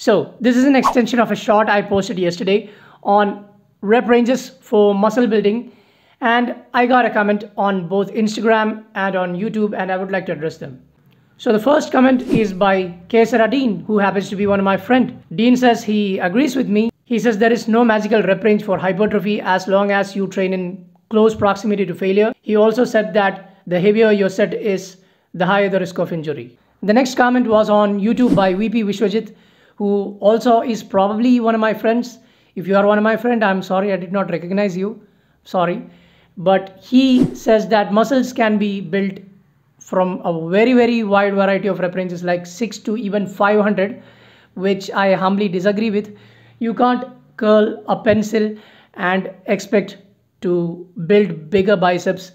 So this is an extension of a short I posted yesterday on rep ranges for muscle building, and I got a comment on both Instagram and on YouTube, and I would like to address them. So the first comment is by Kesara Dean, who happens to be one of my friend. Dean says he agrees with me. He says there is no magical rep range for hypertrophy as long as you train in close proximity to failure. He also said that the heavier your set is, the higher the risk of injury. The next comment was on YouTube by VP Vishwajit, who also is probably one of my friends. If you are one of my friend, I'm sorry I did not recognize you. Sorry. But he says that muscles can be built from a very wide variety of rep ranges, like 6 to even 500, which I humbly disagree with. You can't curl a pencil and expect to build bigger biceps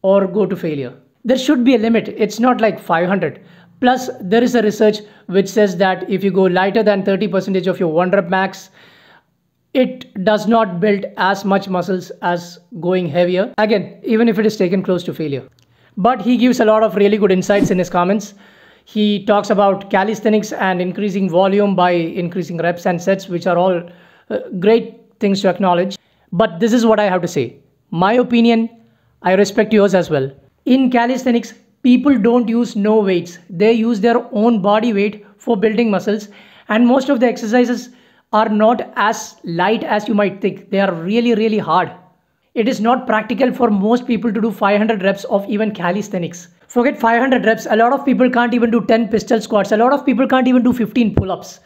or go to failure. There should be a limit. It's not like 500. Plus, there is a research which says that if you go lighter than 30% of your 1 rep max, it does not build as much muscles as going heavier. Again, even if it is taken close to failure. But he gives a lot of really good insights in his comments. He talks about calisthenics and increasing volume by increasing reps and sets, which are all great things to acknowledge. But this is what I have to say. My opinion, I respect yours as well. In calisthenics, people don't use no weights. They use their own body weight for building muscles. And most of the exercises are not as light as you might think. They are really hard. It is not practical for most people to do 500 reps of even calisthenics. Forget 500 reps. A lot of people can't even do 10 pistol squats. A lot of people can't even do 15 pull-ups.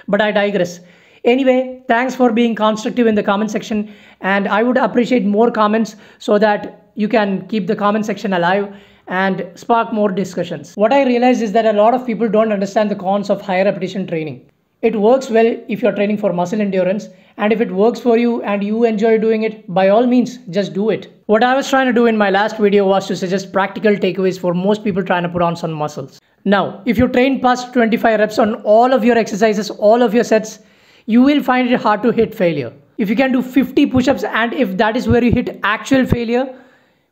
But I digress. Anyway, thanks for being constructive in the comment section. And I would appreciate more comments so that you can keep the comment section alive and spark more discussions. What I realized is that a lot of people don't understand the cons of high repetition training. It works well if you're training for muscle endurance, and if it works for you and you enjoy doing it, by all means, just do it. What I was trying to do in my last video was to suggest practical takeaways for most people trying to put on some muscles. Now, if you train past 25 reps on all of your exercises, all of your sets, you will find it hard to hit failure. If you can do 50 push-ups and if that is where you hit actual failure,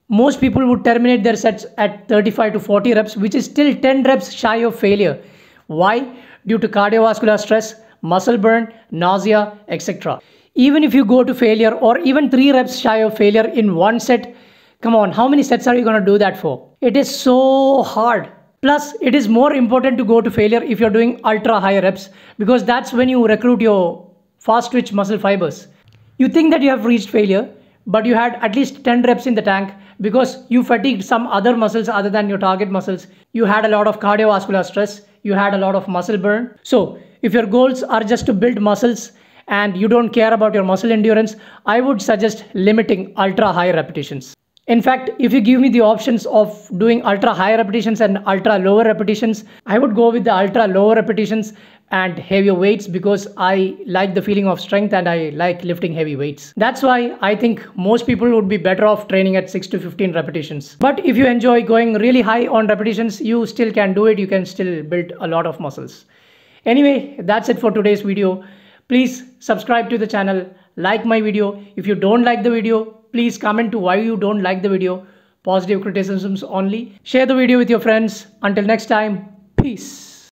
most people would terminate their sets at 35 to 40 reps, which is still 10 reps shy of failure. Why? Due to cardiovascular stress, muscle burn, nausea, etc. Even if you go to failure or even 3 reps shy of failure in one set, come on, how many sets are you going to do that for? It is so hard. Plus, it is more important to go to failure if you're doing ultra high reps, because that's when you recruit your fast twitch muscle fibers. You think that you have reached failure, but you had at least 10 reps in the tank because you fatigued some other muscles other than your target muscles. You had a lot of cardiovascular stress. You had a lot of muscle burn. So if your goals are just to build muscles and you don't care about your muscle endurance, I would suggest limiting ultra high repetitions. In fact, if you give me the options of doing ultra high repetitions and ultra lower repetitions, I would go with the ultra lower repetitions and heavier weights, because I like the feeling of strength and I like lifting heavy weights. That's why I think most people would be better off training at 6 to 15 repetitions. But if you enjoy going really high on repetitions, you still can do it. You can still build a lot of muscles. Anyway, that's it for today's video. Please subscribe to the channel, like my video. If you don't like the video, please comment to why you don't like the video. Positive criticisms only. Share the video with your friends. Until next time, peace.